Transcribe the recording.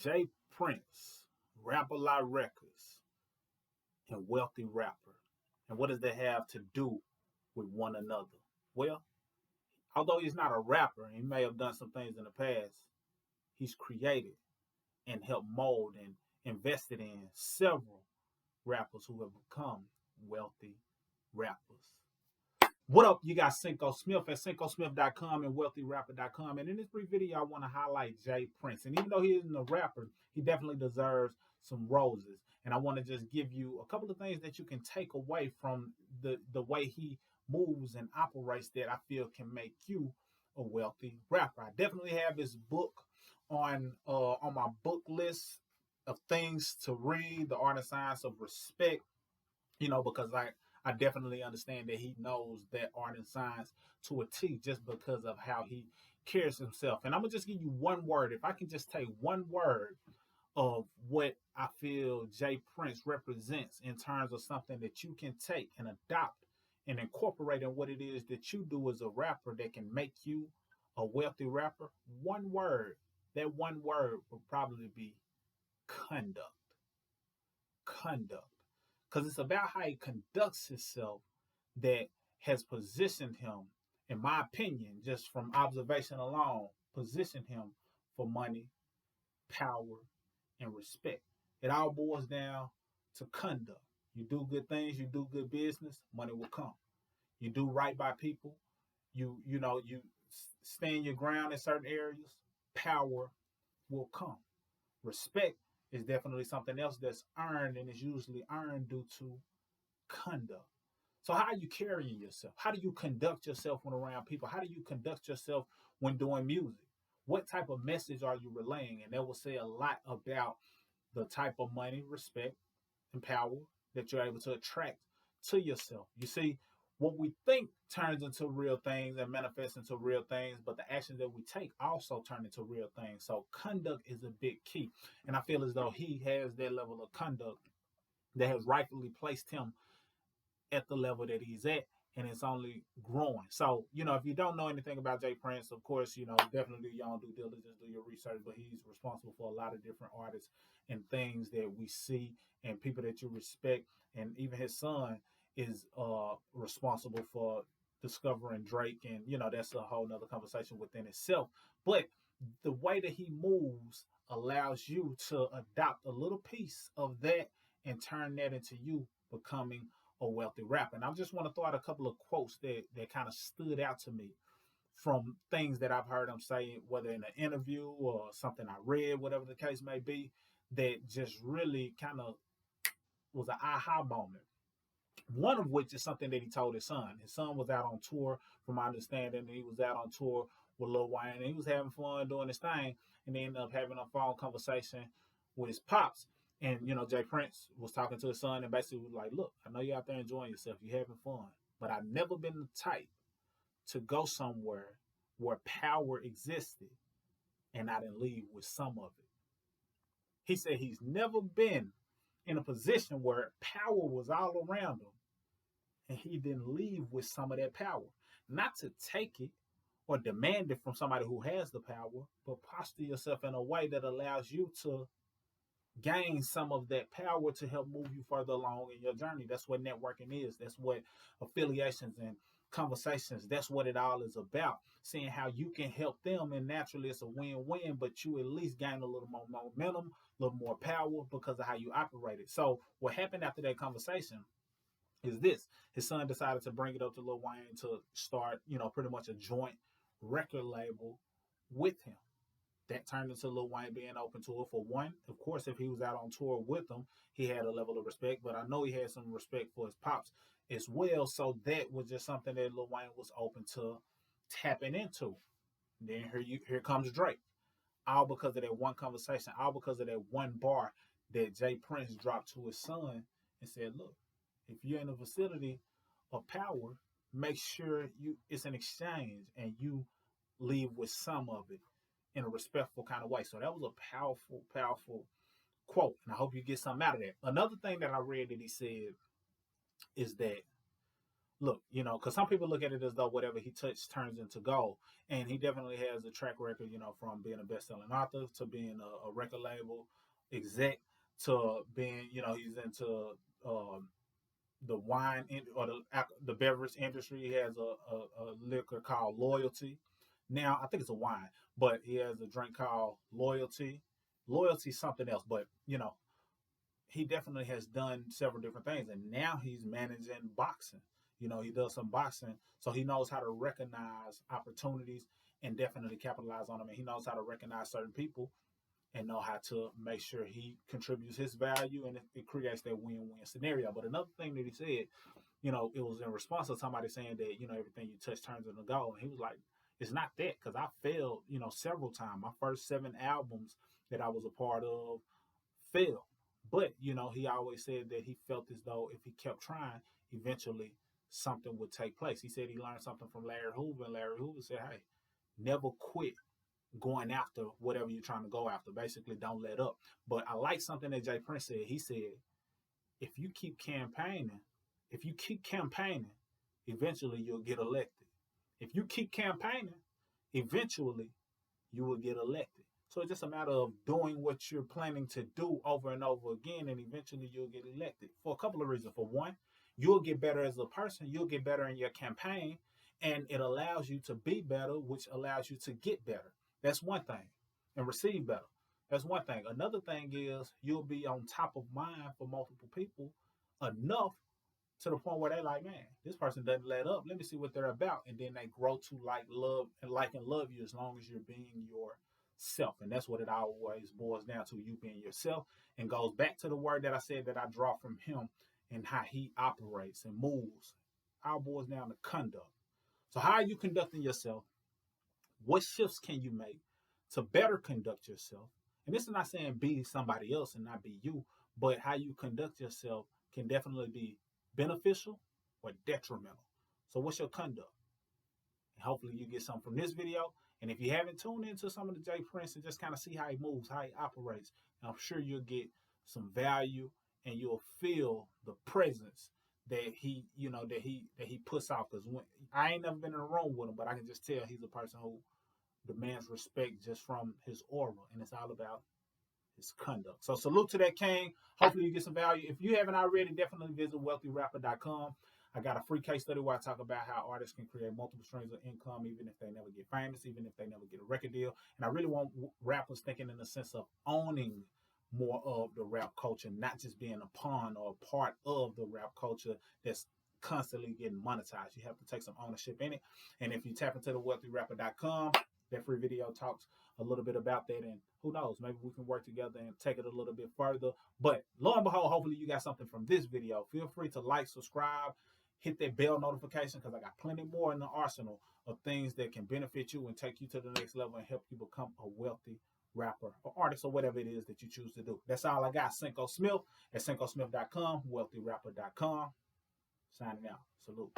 Jay Prince, Rap a Lot Records, and Wealthy Rapper. And what does that have to do with one another? Well, although he's not a rapper, he may have done some things in the past, he's created and helped mold and invested in several rappers who have become wealthy rappers. What up? You got Cinco Smith at CincoSmith.com and WealthyRapper.com. And in this brief video, I want to highlight Jay Prince. And even though he isn't a rapper, he definitely deserves some roses. And I want to just give you a couple of things that you can take away from the way he moves and operates that I feel can make you a wealthy rapper. I definitely have his book on my book list of things to read, The Art and Science of Respect, because I definitely understand that he knows that art and science to a T just because of how he carries himself. And I'm gonna just give you one word. If I can just take one word of what I feel Jay Prince represents in terms of something that you can take and adopt and incorporate in what it is that you do as a rapper that can make you a wealthy rapper, one word. That one word would probably be conduct. Conduct, because it's about how he conducts himself that has positioned him, in my opinion, just from observation alone, positioned him for money, power, and respect. It all boils down to conduct. You do good things, you do good business, money will come. You do right by people, you stand your ground in certain areas, power will come. Respect is definitely something else that's earned and is usually earned due to conduct. So how are you carrying yourself? How do you conduct yourself when around people? How do you conduct yourself when doing music? What type of message are you relaying? And that will say a lot about the type of money, respect, and power that you're able to attract to yourself. You see, what we think turns into real things and manifests into real things, but the actions that we take also turn into real things. So conduct is a big key. And I feel as though he has that level of conduct that has rightfully placed him at the level that he's at, and it's only growing. So, if you don't know anything about Jay Prince, of course, definitely do your own due diligence, do your research, but he's responsible for a lot of different artists and things that we see and people that you respect. And even his son is responsible for discovering Drake, and that's a whole nother conversation within itself. But the way that he moves allows you to adopt a little piece of that and turn that into you becoming a wealthy rapper. And I just want to throw out a couple of quotes that kind of stood out to me from things that I've heard him say, whether in an interview or something I read, whatever the case may be, that just really kind of was an aha moment. One of which is something that he told his son. His son was out on tour, from my understanding, and he was out on tour with Lil Wayne, and he was having fun doing his thing, and they ended up having a phone conversation with his pops. And Jay Prince was talking to his son and basically was like, "Look, I know you're out there enjoying yourself, you're having fun, but I've never been the type to go somewhere where power existed and I didn't leave with some of it." He said he's never been in a position where power was all around him and he didn't leave with some of that power. Not to take it or demand it from somebody who has the power, but posture yourself in a way that allows you to gain some of that power to help move you further along in your journey. That's what networking is. That's what affiliations and conversations, that's what it all is about. Seeing how you can help them, and naturally it's a win-win, but you at least gain a little more momentum, a little more power because of how you operated. So what happened after that conversation is this: his son decided to bring it up to Lil Wayne to start, pretty much a joint record label with him. That turned into Lil Wayne being open to it. For one, of course, if he was out on tour with them, he had a level of respect, but I know he had some respect for his pops as well. So that was just something that Lil Wayne was open to tapping into. Then here comes Drake. All because of that one conversation, all because of that one bar that Jay Prince dropped to his son and said, "Look, if you're in a vicinity of power, make sure it's an exchange and you leave with some of it in a respectful kind of way." So that was a powerful, powerful quote. And I hope you get something out of that. Another thing that I read that he said is that look, because some people look at it as though whatever he touches turns into gold, and he definitely has a track record, from being a best-selling author to being a record label exec to being, he's into the wine or the beverage industry. He has a liquor called Loyalty. Now I think it's a wine, but he has a drink called Loyalty. Loyalty is something else, but he definitely has done several different things, and now he's managing boxing. He does some boxing, so he knows how to recognize opportunities and definitely capitalize on them. And he knows how to recognize certain people and know how to make sure he contributes his value, and it creates that win-win scenario. But another thing that he said, it was in response to somebody saying that, everything you touch turns into gold. And he was like, it's not that, because I failed, several times. My first 7 albums that I was a part of failed. But, he always said that he felt as though if he kept trying, eventually something would take place. He said he learned something from Larry Hoover, and Larry Hoover said, hey, never quit going after whatever you're trying to go after. Basically, don't let up. But I like something that Jay Prince said. He said, if you keep campaigning, eventually you'll get elected. If you keep campaigning, eventually you will get elected. So it's just a matter of doing what you're planning to do over and over again, and eventually you'll get elected for a couple of reasons. For one, you'll get better as a person, you'll get better in your campaign, and it allows you to be better, which allows you to get better. That's one thing. And receive better. That's one thing. Another thing is you'll be on top of mind for multiple people enough to the point where they like, man, this person doesn't let up. Let me see what they're about. And then they grow to like and love you as long as you're being yourself. And that's what it always boils down to, you being yourself. And goes back to the word that I said that I draw from him and how he operates and moves. All boils down to conduct. So how are you conducting yourself? What shifts can you make to better conduct yourself? And this is not saying be somebody else and not be you, but how you conduct yourself can definitely be beneficial or detrimental. So what's your conduct? And hopefully you get something from this video. And if you haven't tuned into some of the Jay Prince and just kind of see how he moves, how he operates, I'm sure you'll get some value and you'll feel the presence that he puts out. Because I ain't never been in a room with him, but I can just tell he's a person who demands respect just from his aura, and it's all about his conduct. So salute to that king. Hopefully you get some value. If you haven't already, definitely visit wealthyrapper.com. I got a free case study where I talk about how artists can create multiple streams of income even if they never get famous, even if they never get a record deal. And I really want rappers thinking in the sense of owning more of the rap culture, not just being a pawn or a part of the rap culture that's constantly getting monetized. You have to take some ownership in it. And if you tap into the wealthyrapper.com, that free video talks a little bit about that, and who knows, maybe we can work together and take it a little bit further. But lo and behold, hopefully you got something from this video. Feel free to like, subscribe, hit that bell notification, because I got plenty more in the arsenal of things that can benefit you and take you to the next level and help you become a wealthy rapper or artist or whatever it is that you choose to do. That's all I got. Cinco Smith at cincosmith.com, wealthyrapper.com. Signing out. Salute.